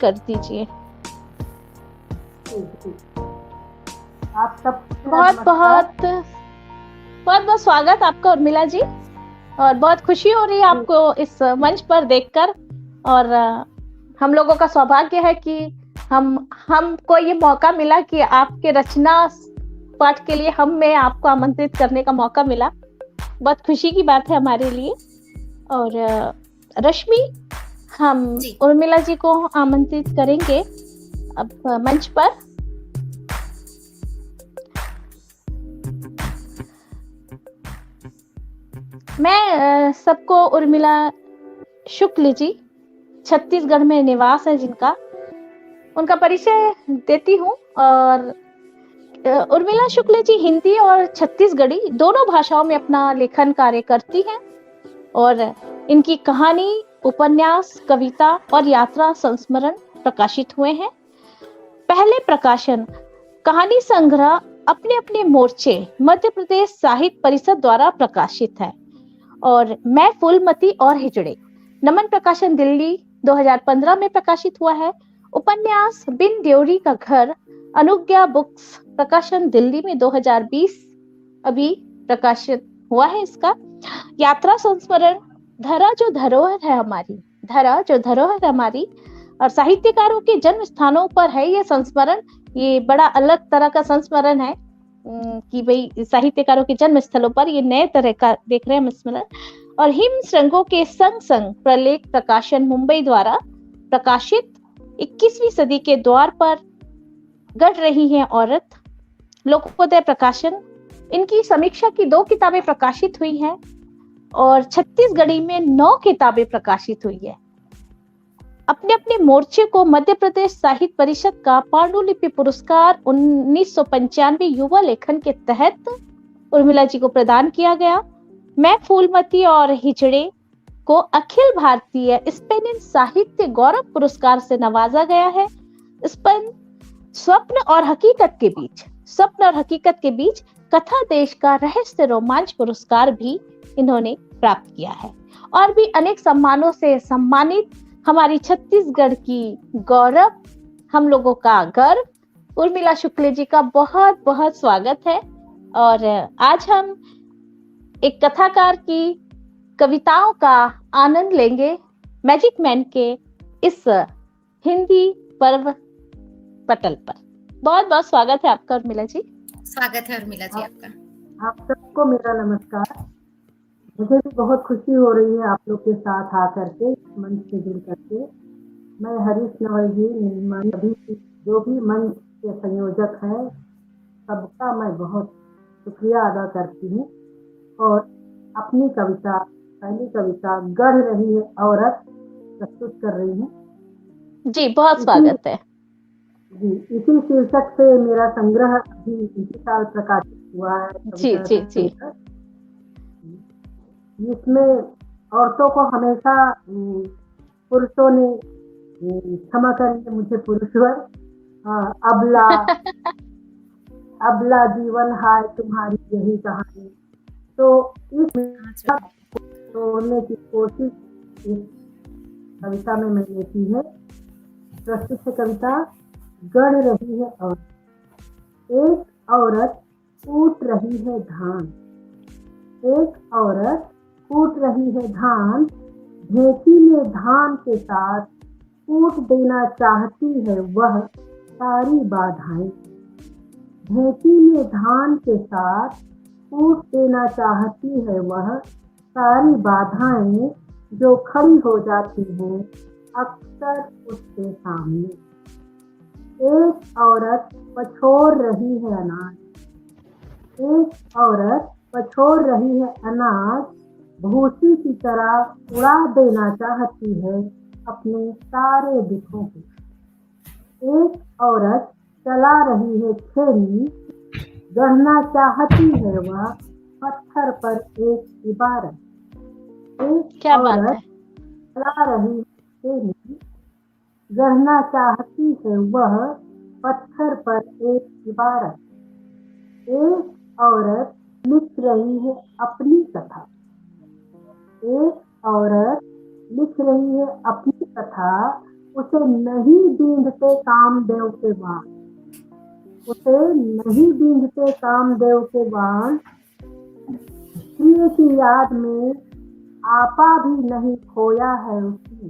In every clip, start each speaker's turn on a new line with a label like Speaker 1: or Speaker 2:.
Speaker 1: कर दीजिए।
Speaker 2: आप सब
Speaker 1: बहुत बहुत बहुत बहुत स्वागत आपका उर्मिला जी, और बहुत खुशी हो रही है आपको इस मंच पर देखकर। और हम लोगों का सौभाग्य है कि हमको ये मौका मिला कि आपके रचना पाठ के लिए हमें आपको आमंत्रित करने का मौका मिला। बहुत खुशी की बात है हमारे लिए। और रश्मि, हम उर्मिला जी को आमंत्रित करेंगे अब मंच पर। मैं सबको उर्मिला शुक्ल जी, छत्तीसगढ़ में निवास है जिनका, उनका परिचय देती हूँ। और उर्मिला शुक्ल जी हिंदी और छत्तीसगढ़ी दोनों भाषाओं में अपना लेखन कार्य करती हैं। और इनकी कहानी, उपन्यास, कविता और यात्रा संस्मरण प्रकाशित हुए हैं। पहले प्रकाशन कहानी संग्रह अपने अपने मोर्चे मध्य प्रदेश साहित्य परिषद द्वारा प्रकाशित है। और मैं फूलमती और हिजड़े नमन प्रकाशन दिल्ली 2015 में प्रकाशित हुआ है। उपन्यास बिन ड्योरी का घर अनुज्ञा बुक्स प्रकाशन दिल्ली में 2020 अभी प्रकाशित हुआ है इसका। यात्रा संस्मरण धरा जो धरोहर है हमारी, धरा जो धरोहर हमारी, और साहित्यकारों के जन्म स्थानों पर है ये संस्मरण। ये बड़ा अलग तरह का संस्मरण है कि भाई साहित्यकारों के जन्म स्थलों पर ये नए तरह का देख रहे हैं हम स्मरण। और हिम श्रृंगों के संग संग प्रलेख प्रकाशन मुंबई द्वारा प्रकाशित 21वीं सदी के द्वार पर गढ़ रही है औरत, लोकोदय प्रकाशन। इनकी समीक्षा की 2 किताबें प्रकाशित हुई हैं और छत्तीसगढ़ी में 9 किताबें प्रकाशित हुई है। अपने अपने मोर्चे को मध्य प्रदेश साहित्य परिषद का पांडुलिपि पुरस्कार 1995 युवा लेखन के तहत उर्मिला जी को प्रदान किया गया। मैं फूलमती और हिजड़े को अखिल भारतीय स्पेनिन साहित्य गौरव पुरस्कार से नवाजा गया है। स्वप्न और हकीकत के बीच कथा देश का रहस्य रोमांच पुरस्कार भी इन्होंने प्राप्त किया है। और भी अनेक सम्मानों से सम्मानित हमारी छत्तीसगढ़ की गौरव, हम लोगों का गर्व उर्मिला शुक्ल जी का बहुत बहुत स्वागत है। और आज हम एक कथाकार की कविताओं का आनंद लेंगे मैजिक मैन के इस हिंदी पर्व पटल पर। बहुत बहुत स्वागत है आपका उर्मिला जी।
Speaker 3: स्वागत है उर्मिला जी आपका।
Speaker 2: आप सबको मेरा नमस्कार। मुझे भी बहुत खुशी हो रही है आप लोग के साथ आकर के मंच से जुड़ करके। मैं हरीश नवल जी, सभी जो भी मंच के संयोजक हैं, सबका मैं बहुत शुक्रिया अदा करती हूँ। और अपनी कविता, पहली कविता गढ़ रही है औरत प्रस्तुत कर रही हूँ
Speaker 1: जी। बहुत स्वागत है
Speaker 2: जी। इसी शीर्षक से मेरा संग्रह भी इसी साल प्रकाशित हुआ है।
Speaker 1: जी जी जी।
Speaker 2: जिसमें औरतों को हमेशा पुरुषों ने, क्षमा करेंगे मुझे पुरुषवर, अबला अबला जीवन हाय तुम्हारी यही कहानी, तो इस तोड़ने की कोशिश इस कविता में मैंने की है। प्रस्तुत है कविता गढ़ रही है औरत। एक औरत कूट रही है धान, एक औरत कूट रही है धान, ढेकी में धान के साथ कूट देना चाहती है वह सारी बाधाएं। ढेकी में धान के साथ कूट देना चाहती है वह सारी बाधाएं, जो खड़ी हो जाती हैं अक्सर उसके सामने। एक औरत पछोड़ रही है अनाज, एक औरत पछोड़ रही है अनाज, भूसी की तरह उड़ा देना चाहती है अपने सारे दुखों को। एक औरत चला रही है छेनी, गढ़ना चाहती है वह पत्थर पर एक इबारत। एक औरत चला रही है छेनी, गढ़ना चाहती है वह पत्थर पर एक इबारत। एक औरत लिख रही है अपनी कथा, एक औरत लिख रही है अपनी कथा, उसे नहीं बींधते कामदेव के बाण, उसे नहीं बींधते कामदेव के बाण, प्रिय की याद में आपा भी नहीं खोया है उसने,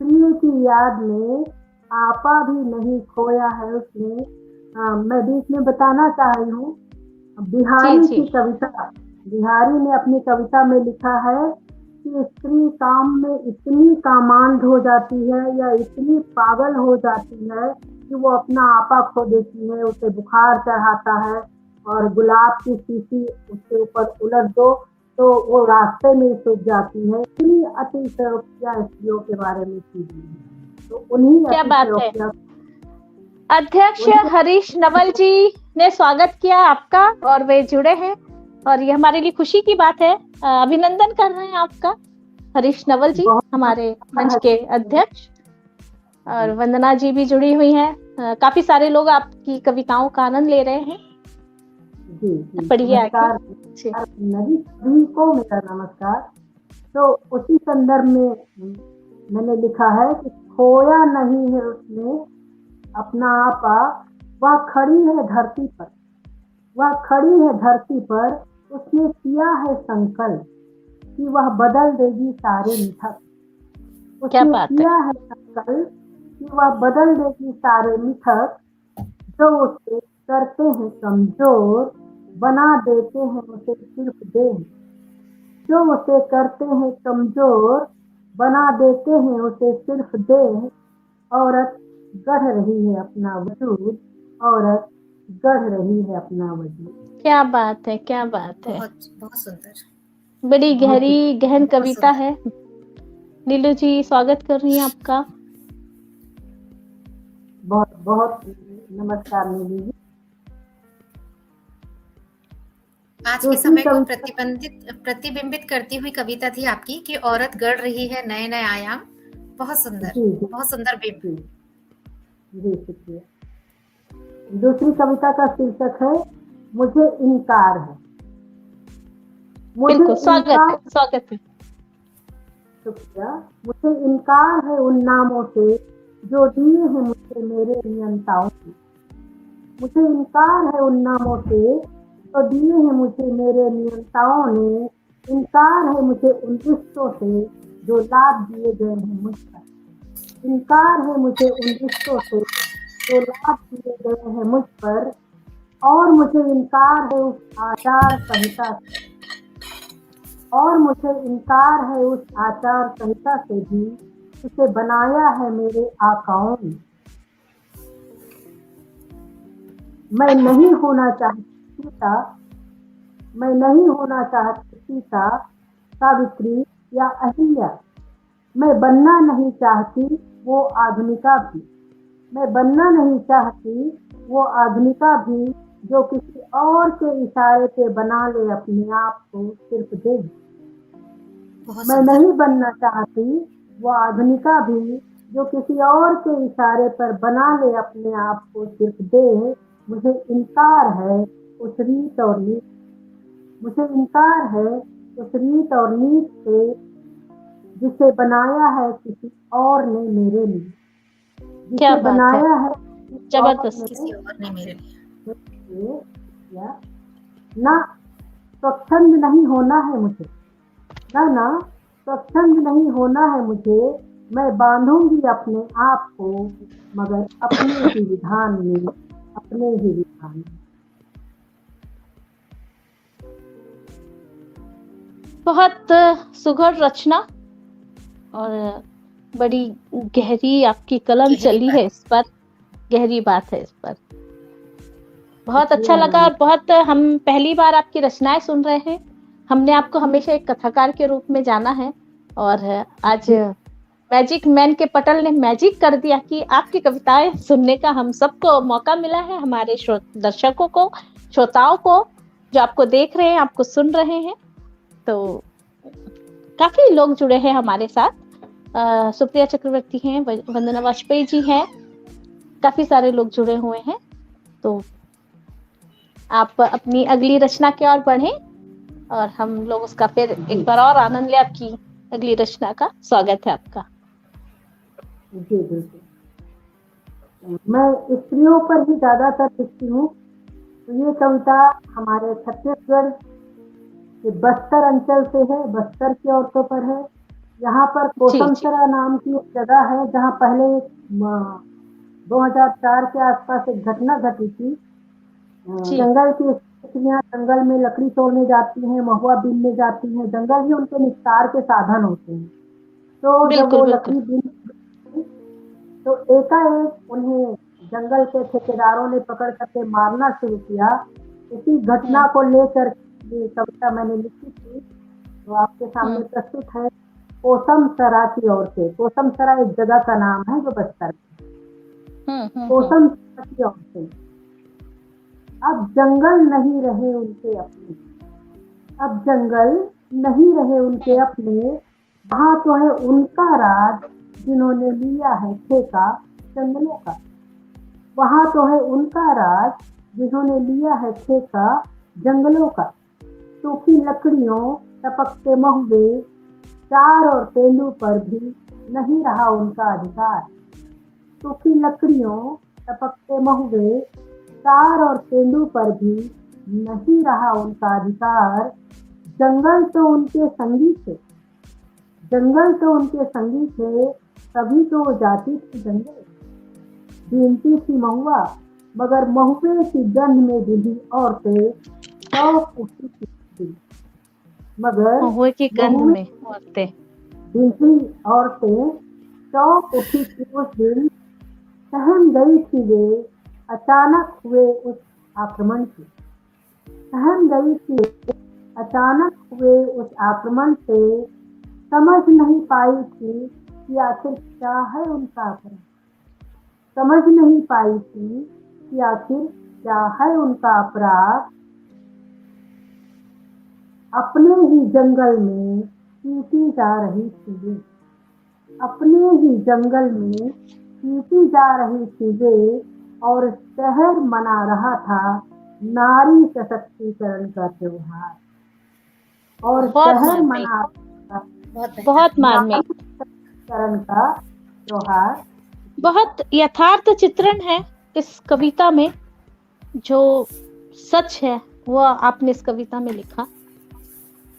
Speaker 2: प्रिय की याद में आपा भी नहीं खोया है उसने। मैं बीच में बताना चाह रही हूँ, बिहारी
Speaker 1: जी
Speaker 2: की कविता, बिहारी ने अपनी कविता में लिखा है कि स्त्री काम में इतनी कामांध हो जाती है या इतनी पागल हो जाती है कि वो अपना आपा खो देती है, उसे बुखार चढ़ाता है और गुलाब की शीशी उसके ऊपर उलट दो तो वो रास्ते में सूख जाती है। इतनी अतिशयोक्तियां स्त्रियों के बारे में की गई है। तो उन्हीं
Speaker 1: क्या बात है।
Speaker 2: अतिशयोक्तियां,
Speaker 1: अध्यक्ष हरीश नवल जी ने स्वागत किया आपका और वे जुड़े हैं और ये हमारे लिए खुशी की बात है। अभिनंदन कर रहे हैं आपका हरीश नवल जी,
Speaker 2: बहुत
Speaker 1: हमारे मंच के अध्यक्ष। और वंदना जी भी जुड़ी हुई हैं। काफी सारे लोग आपकी कविताओं का आनंद ले रहे हैं।
Speaker 2: जी जी,
Speaker 1: पढ़िए
Speaker 2: नमस्कार नदी सभी को मेरा नमस्कार। तो उसी संदर्भ में मैंने लिखा है कि खोया नहीं है उसने अपना आपा, वह खड़ी है धरती पर, वह खड़ी है धरती पर, उसने किया है संकल्प कि वह बदल देगी सारे मिथक,
Speaker 1: क्या
Speaker 2: उसने
Speaker 1: बात है।
Speaker 2: किया है संकल्प कि वह बदल देगी सारे मिथक, जो उसे करते हैं कमजोर बना देते हैं उसे सिर्फ देह, जो उसे करते हैं कमजोर बना देते हैं उसे सिर्फ देह। औरत गढ़ रही है अपना वजूद, औरत गढ़ रही है अपना वजूद।
Speaker 1: क्या बात है, क्या बात है।
Speaker 3: बहुत बहुत सुंदर,
Speaker 1: बड़ी गहरी गहन
Speaker 3: बहुत
Speaker 1: कविता
Speaker 3: सुंदर।
Speaker 1: है। नीलू जी स्वागत कर रही हैं आपका।
Speaker 2: बहुत बहुत नमस्कार नीलू जी।
Speaker 3: आज के समय को प्रतिबिंबित करती हुई कविता थी आपकी कि औरत गढ़ रही है नए नए आयाम। बहुत सुंदर,
Speaker 2: जी जी
Speaker 3: बहुत सुंदर बिंब।
Speaker 2: जी जी, शुक्रिया। दूसरी कविता का शीर्षक है मुझे इनकार है। मुझे
Speaker 1: बिल्कुल,
Speaker 2: इनकार,
Speaker 1: स्वागत है।
Speaker 2: शुक्रिया। मुझे इनकार है उन नामों से जो दिए हैं मुझे मेरे नियंताओं ने, मुझे इनकार है उन नामों से तो दिए हैं मुझे मेरे नियंताओं ने, इनकार है मुझे उन रिश्तों से जो लाद दिए गए हैं मुझ पर, इनकार है मुझे उन रिश्तों से जो लाद दिए गए हैं मुझ पर, और मुझे इनकार है उस आचार संहिता से, और मुझे इनकार है उस आचार संहिता से भी जिसे बनाया है मेरे आकाओं ने। मैं नहीं होना चाहती सीता, मैं नहीं होना चाहती सीता, सावित्री या अहिल्या, मैं बनना नहीं चाहती वो आधुनिका भी, मैं बनना नहीं चाहती वो आधुनिका भी जो किसी और के इशारे पे बना ले अपने आप को सिर्फ दे। मैं नहीं बनना चाहती वो आधुनिका भी जो किसी और के इशारे पर बना ले अपने आप को सिर्फ दे। मुझे इनकार है उस रीत और नीत, मुझे इनकार है उस रीत और नीत से जिसे बनाया है किसी और ने मेरे लिए,
Speaker 1: क्या
Speaker 2: जिसे
Speaker 1: बात
Speaker 2: बनाया
Speaker 1: है,
Speaker 2: है
Speaker 1: जबरदस्त।
Speaker 3: किसी और ने मेरे लिए।
Speaker 2: ना स्वच्छंद नहीं होना है मुझे, ना स्वच्छंद नहीं होना है मुझे, मैं बांधूंगी अपने आप को मगर अपने ही विधान में, अपने ही विधान में।
Speaker 1: बहुत सुघड़ रचना और बड़ी गहरी आपकी कलम चली है इस पर, गहरी बात है इस पर। बहुत अच्छा लगा और बहुत, हम पहली बार आपकी रचनाएं सुन रहे हैं। हमने आपको हमेशा एक कथाकार के रूप में जाना है और आज मैजिक मैन के पटल ने मैजिक कर दिया कि आपकी कविताएं सुनने का हम सबको मौका मिला है, हमारे दर्शकों को, श्रोताओं को जो आपको देख रहे हैं, आपको सुन रहे हैं। तो काफी लोग जुड़े हैं हमारे साथ। सुप्रिया चक्रवर्ती हैं, वंदना वाजपेयी जी हैं, काफी सारे लोग जुड़े हुए हैं। तो आप अपनी अगली रचना की ओर बढ़ें और हम लोग उसका फिर एक बार और आनंद ले। आपकी अगली रचना का स्वागत है आपका।
Speaker 2: जी बिल्कुल। मैं स्त्रियों पर ही ज्यादातर लिखती हूँ। तो ये कविता हमारे छत्तीसगढ़ के बस्तर अंचल से है, बस्तर की औरतों पर है। यहाँ पर
Speaker 1: जी जी
Speaker 2: कोसमसरा नाम की एक जगह है जहाँ पहले 2004 के आसपास एक घटना घटी थी।
Speaker 1: जी
Speaker 2: जंगल की स्त्रियां जंगल में लकड़ी तोड़ने जाती हैं, महुआ बीनने जाती हैं, जंगल ही उनके निस्तार के साधन होते हैं। तो जब
Speaker 1: बिल्कुल
Speaker 2: वो
Speaker 1: बिल्कुल।
Speaker 2: लकड़ी बीन तो एकाएक उन्हें जंगल के ठेकेदारों ने पकड़ करके मारना शुरू किया। इसी घटना को लेकर ये कविता मैंने लिखी थी, तो आपके सामने प्रस्तुत है। कोसमसरा की औरतें। कोसमसरा एक जगह का नाम है जो बस्तर में। कोसमसरा की औरतें। अब जंगल नहीं रहे उनके अपने, अब जंगल नहीं रहे उनके अपने, वहां तो है उनका राज जिन्होंने लिया है ठेका जंगलों का। वहां तो है उनका राज जिन्होंने लिया है ठेका जंगलों का। सूखी लकड़ियों, टपकते महुए, चार और तेंदू पर भी नहीं रहा उनका अधिकार। सूखी लकड़ियों, टपकते महुए, तार और तेंदू पर भी नहीं रहा उनका अधिकार। जंगल तो उनके संगी थे, जंगल तो उनके संगी थे, तभी तो वो जाती थी जंगल। बीनती थी महुआ, मगर महुए की गंध में बिली औरतें शौक उठी थी। मगर
Speaker 1: महुए की गंध
Speaker 2: महुए
Speaker 1: में औरतें।
Speaker 2: बिली औरतें शौक उठी थी उस दिन। सहम गई थी वे अचानक हुए उस आक्रमण से। सहम गई थी अचानक हुए उस आक्रमण से। समझ नहीं पाई थी कि आखिर क्या है उनका अपराध। समझ नहीं पाई थी कि आखिर क्या है उनका अपराध। अपने ही जंगल में पीटी जा रही थी वे, अपने ही जंगल में पीटी जा रही थी वे, और शहर मना रहा था नारी सशक्तिकरण का त्योहार। और
Speaker 1: बहुत
Speaker 2: शहर
Speaker 1: मार्मिक,
Speaker 2: मना
Speaker 1: बहुत
Speaker 2: नारी
Speaker 1: मार्मिक।
Speaker 2: सशक्तिकरण का त्योहार।
Speaker 1: बहुत यथार्थ चित्रण है इस कविता में, जो सच है वो आपने इस कविता में लिखा।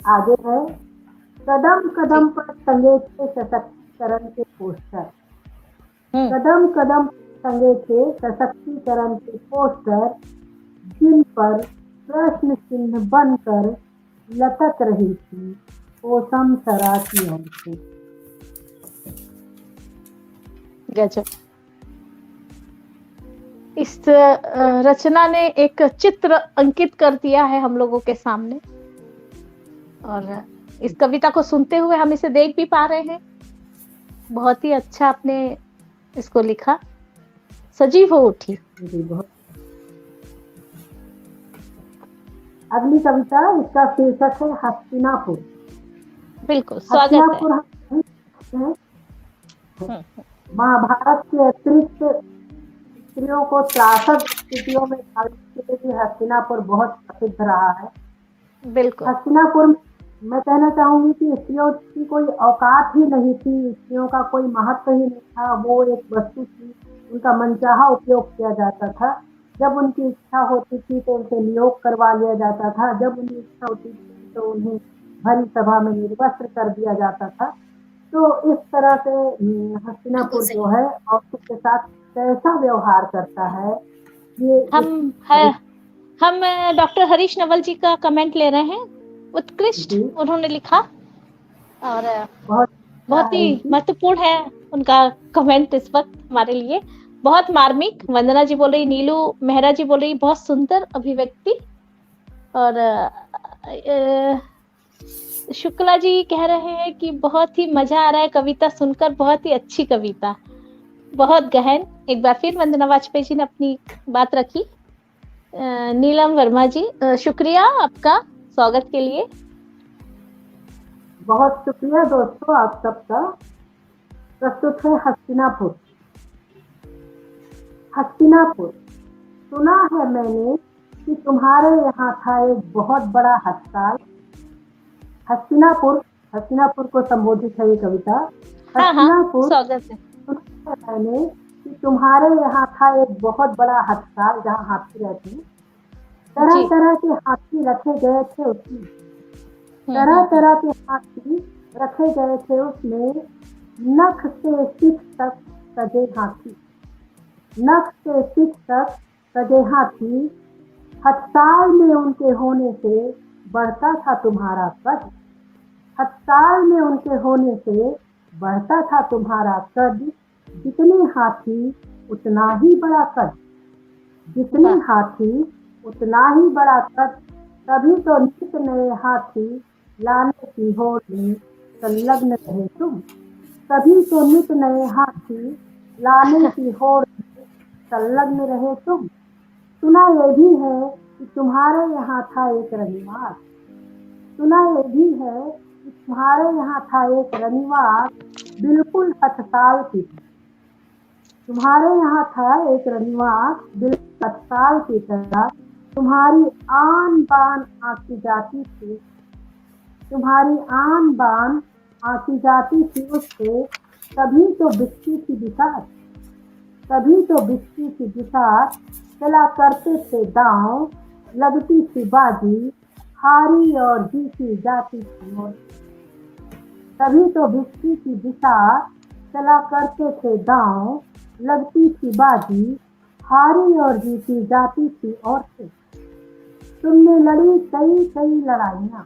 Speaker 2: आगे है। कदम
Speaker 1: जी।
Speaker 2: कदम पर टंगे थे सशक्तिकरण के पोस्टर। कदम कदम टंगे थे सशक्तिकरण के पोस्टर, जिन पर प्रश्न चिन्ह बनकर लटक रही थी कोसमसरा की औरतें।
Speaker 1: गजब। इस रचना ने एक चित्र अंकित कर दिया है हम लोगों के सामने, और इस कविता को सुनते हुए हम इसे देख भी पा रहे हैं। बहुत ही अच्छा आपने इसको लिखा, सजीव हो उठी।
Speaker 2: जी बहुत। अगली कविता, इसका शीर्षक है हस्तिनापुर।
Speaker 1: बिल्कुल, स्वागत है।
Speaker 2: हस्तिनापुर महाभारत के अतिरिक्त स्त्रियों को त्रासद स्थितियों में डालने के लिए हस्तिनापुर बहुत प्रसिद्ध रहा है।
Speaker 1: बिल्कुल।
Speaker 2: हस्तिनापुर मैं कहना चाहूंगी कि स्त्रियों की कोई औकात ही नहीं थी, स्त्रियों का कोई महत्व ही नहीं था। वो एक वस्तु थी, उनका मनचाहा उपयोग किया जाता था। जब उनकी इच्छा होती थी तो उनसे नियोग करवा लिया जाता था, जब उनकी इच्छा होती थी तो उन्हें भरी सभा में निर्वस्त्र कर दिया जाता था। तो इस तरह से हस्तिनापुर जो है औरतों के साथ कैसा व्यवहार करता है, ये
Speaker 1: हम डॉक्टर हरीश नवल जी का कमेंट ले रहे हैं। उत्कृष्ट उन्होंने लिखा, और बहुत ही महत्वपूर्ण है उनका कमेंट इस वक्त हमारे लिए। बहुत मार्मिक। वंदना जी बोल रही, नीलू मेहरा जी बोल रही बहुत सुंदर अभिव्यक्ति, और शुक्ला जी कह रहे हैं कि बहुत ही मजा आ रहा है कविता सुनकर, बहुत ही अच्छी कविता, बहुत गहन। एक बार फिर वंदना वाजपेयी जी ने अपनी बात रखी। नीलम वर्मा जी, शुक्रिया आपका स्वागत के लिए।
Speaker 2: बहुत शुक्रिया दोस्तों आप सबका। प्रस्तुत है हस्तिनापुर। हस्तिनापुर। सुना है मैंने कि तुम्हारे यहाँ था एक बहुत बड़ा अस्पताल। हस्तिनापुर को संबोधित है ये कविता। हस्तिनापुर, है मैंने कि तुम्हारे यहाँ था एक बहुत बड़ा हस्पताल जहाँ हाथी रहते हैं। तरह तरह के हाथी रखे गए थे उसमें, तरह तरह के हाथी रखे गए थे उसमें। नख से सिख तक सजे हाथी, नख से सिख तक सजे हाथी। अस्पताल में उनके होने से बढ़ता था तुम्हारा कद, अस्पताल में उनके होने से बढ़ता था तुम्हारा कद। जितने हाथी उतना ही बड़ा कद, जितने हाथी उतना ही बड़ा कद। तभी तो नित नए हाथी लाने की होड़ में संलग्न रहे तुम, तभी तो नित नए हाथी लाने की होड़ में संलग्न रहे तुम। सुना ये भी है कि तुम्हारे यहाँ था एक रनिवास, सुना ये भी है कि तुम्हारे यहाँ था एक रनिवास बिल्कुल 8 साल की। तुम्हारे यहाँ था एक रनिवास बिल्कुल 8 साल की तरह। तुम्हारी आन बान आती जाती थी, तुम्हारी आन बान आती जाती थी उससे। तभी तो बिकती थी बिसात, तभी तो बिकती थी बिसात। चला करते थे दांव, लगती थी बाजी, हारी और जीती जाती थी और। तभी तो बिकती थी बिसात, चला करते थे दांव, लगती थी बाजी, हारी और जीती जाती थी और से। तुमने लड़ी कई कई लड़ाइयाँ,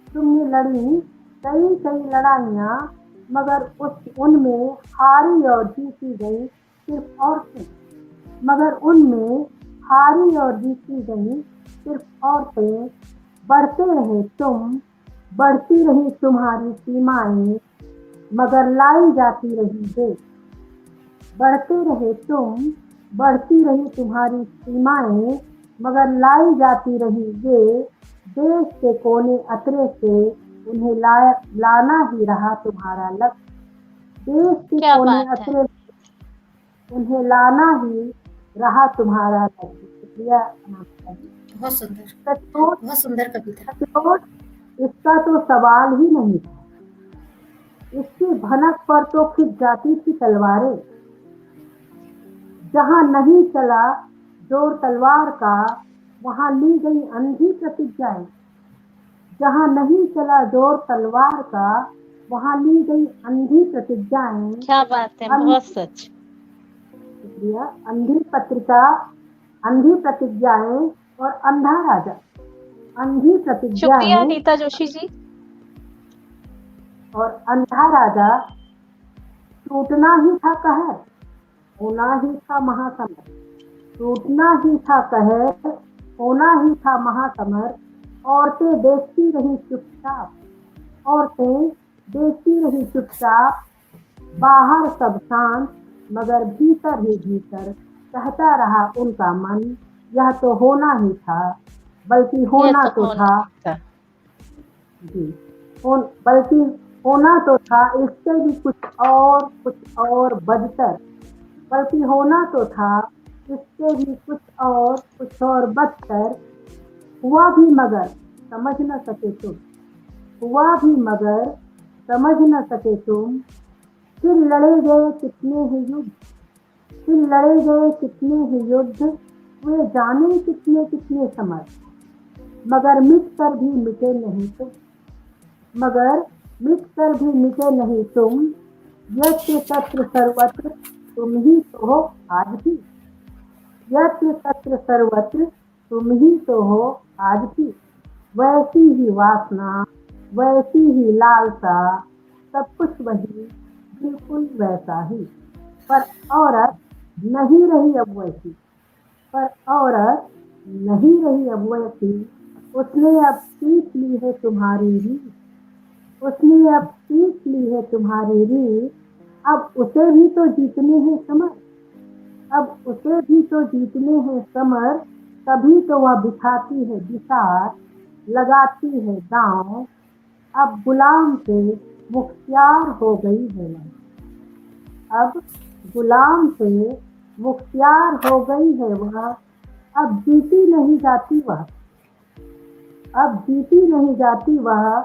Speaker 2: तुमने लड़ी कई कई लड़ाइयाँ, मगर उनमें हारी और जीती गई सिर्फ औरतें, मगर उनमें हारी और जीती गई सिर्फ औरतें। बढ़ते रहे तुम, बढ़ती रही तुम्हारी सीमाएं, मगर लाई जाती रही देश। बढ़ते रहे तुम, बढ़ती रही तुम्हारी सीमाएं, मगर लाई जाती रही ये। देश के कोने अतरे से उन्हें लाना ही रहा तुम्हारा लक्ष्य। देश के कोने अतरे से उन्हें लाना ही रहा तुम्हारा लक्ष्य। शुक्रिया।
Speaker 3: बहुत सुंदर, बहुत सुंदर कविता।
Speaker 2: इसका तो सवाल ही नहीं था, इसकी भनक पर तो खिंच जाती थी तलवारें। जहाँ नहीं चला जोर तलवार का, वहाँ ली गई अंधी प्रतिज्ञाएं। जहाँ नहीं चला जोर तलवार का, वहाँ ली गई अंधी प्रतिज्ञाएं।
Speaker 1: क्या बात है, बहुत सच।
Speaker 2: शुक्रिया। अंधी पत्रिका, अंधी प्रतिज्ञाएं और अंधा राजा। अंधी प्रतिज्ञाएं,
Speaker 1: शुक्रिया नीता जोशी जी।
Speaker 2: और अंधा राजा। टूटना ही था कहर, होना ही था महासमर। टूटना ही था कहर, होना ही था महासमर। औरतें देखती रही चुपचाप, औरतें देखती रही चुपचाप। बाहर सब शांत, मगर भीतर ही भीतर कहता रहा उनका मन, यह तो होना ही था, बल्कि होना तो था जी, बल्कि होना तो था इससे भी कुछ और बदतर। बल्कि होना तो था इससे भी कुछ और बदतर। हुआ भी मगर समझ न सके तुम, हुआ भी मगर समझ न सके तुम। फिर लड़े गए कितने ही युद्ध, फिर लड़े गए कितने ही युद्ध। वे जाने कितने कितने समर, मगर मिट कर भी मिटे नहीं तुम, मगर मिट कर भी मिटे नहीं तुम। यत्र तत्र सर्वत्र तुम ही तो हो आज भी, यत्र तत्र सर्वत्र तुम ही तो हो आज भी। वैसी ही वासना, वैसी ही लालसा, सब कुछ वही, बिल्कुल वैसा ही। पर औरत नहीं रही अब वैसी, पर औरत नहीं रही अब वैसी। उसने अब सीख ली है तुम्हारी रीत, उसने अब सीख ली है तुम्हारी रीत। अब उसे भी तो जीतने हैं समर, अब उसे भी तो जीतने हैं समर। तभी तो वह बिछाती है बिसार, लगाती है दांव। अब गुलाम से मुख्तियार हो गई है वह, अब गुलाम से मुख्तियार हो गई है वह। अब जीती नहीं जाती वह, अब जीती नहीं जाती वह।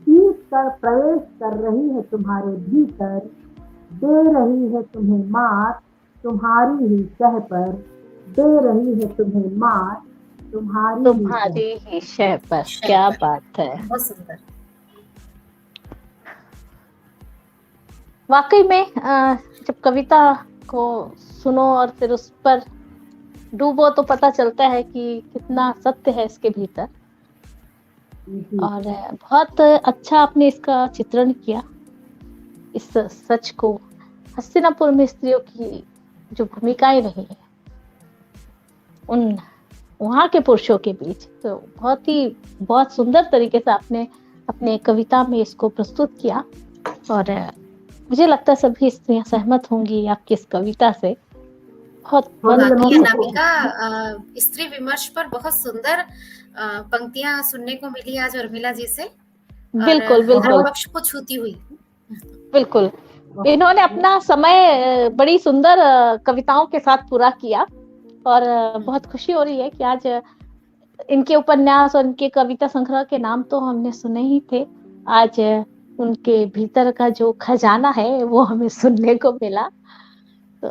Speaker 2: जीत कर प्रवेश कर रही है तुम्हारे भीतर, दे रही है तुम्हें मात तुम्हारी ही शह पर, दे रही है तुम्हें मात तुम्हारी ही शह
Speaker 1: तुम्हारी ही शह पर।
Speaker 3: शह
Speaker 1: क्या
Speaker 3: पर।
Speaker 1: बात है।
Speaker 3: बहुत सुंदर।
Speaker 1: वाकई में जब कविता को सुनो और फिर उस पर डूबो तो पता चलता है कि कितना सत्य है इसके भीतर।
Speaker 2: जी।
Speaker 1: और बहुत अच्छा आपने इसका चित्रण किया, इस सच को। हस्तिनापुर में स्त्रियों की जो भूमिकाएं रही हैं उन वहाँ के पुरुषों के बीच, तो बहुत सुंदर तरीके से आपने अपने कविता में इसको प्रस्तुत किया। और मुझे लगता है सभी स्त्रियां सहमत होंगी आपकी इस कविता से। बहुत
Speaker 3: वाकई
Speaker 1: बहुत
Speaker 3: अनामिका, स्त्री विमर्श पर बहुत सुंदर पंक्तियां सुनने को मिली आज उर्मिला जी से, और
Speaker 1: बिल्कुल
Speaker 3: हर
Speaker 1: बिल्कुल
Speaker 3: पक्ष को छूती हुई।
Speaker 1: बिल्कुल। इन्होंने अपना समय बड़ी सुंदर कविताओं के साथ पूरा किया। और बहुत खुशी हो रही है कि आज इनके उपन्यास और इनके कविता संग्रह के नाम तो हमने सुने ही थे, आज उनके भीतर का जो खजाना है वो हमें सुनने को मिला। तो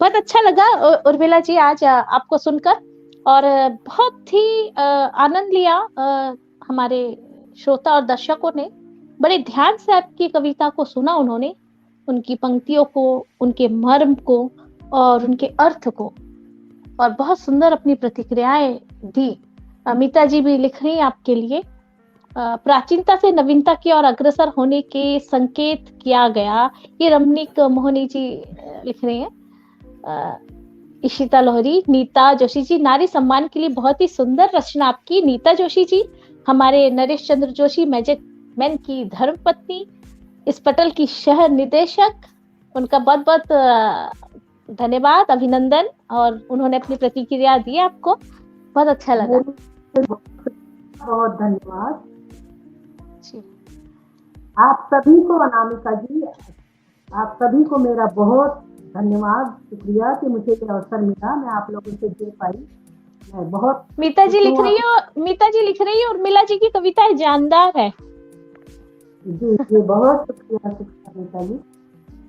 Speaker 1: बहुत अच्छा लगा उर्मिला जी आज आपको सुनकर। और बहुत ही आनंद लिया हमारे श्रोता और दर्शकों ने। बड़े ध्यान से आपकी कविता को सुना उन्होंने, उनकी पंक्तियों को, उनके मर्म को और उनके अर्थ को, और बहुत सुंदर अपनी प्रतिक्रियाएं दी। अमिता जी भी लिख रही हैं आपके लिए, प्राचीनता से नवीनता की ओर अग्रसर होने के संकेत किया गया। ये रमणीक मोहनी जी लिख रहे हैं। इशिता लोहरी, नीता जोशी जी, नारी सम्मान के लिए बहुत ही सुंदर रचना आपकी। नीता जोशी जी हमारे नरेश चंद्र जोशी मैजिक मैन की धर्मपत्नी, इस पटल की शहर निदेशक, उनका बहुत बहुत धन्यवाद, अभिनंदन। और उन्होंने अपनी प्रतिक्रिया दी आपको, बहुत अच्छा लगा।
Speaker 2: बहुत धन्यवाद आप सभी को। अनामिका जी, आप सभी को मेरा बहुत धन्यवाद, शुक्रिया कि मुझे ये अवसर मिला, मैं आप लोगों से जुड़ पाई। मैं बहुत
Speaker 1: मीता जी लिख रही है उर्मिला जी की कविताएं जानदार है।
Speaker 2: जी बहुत शुक्रिया मीता जी।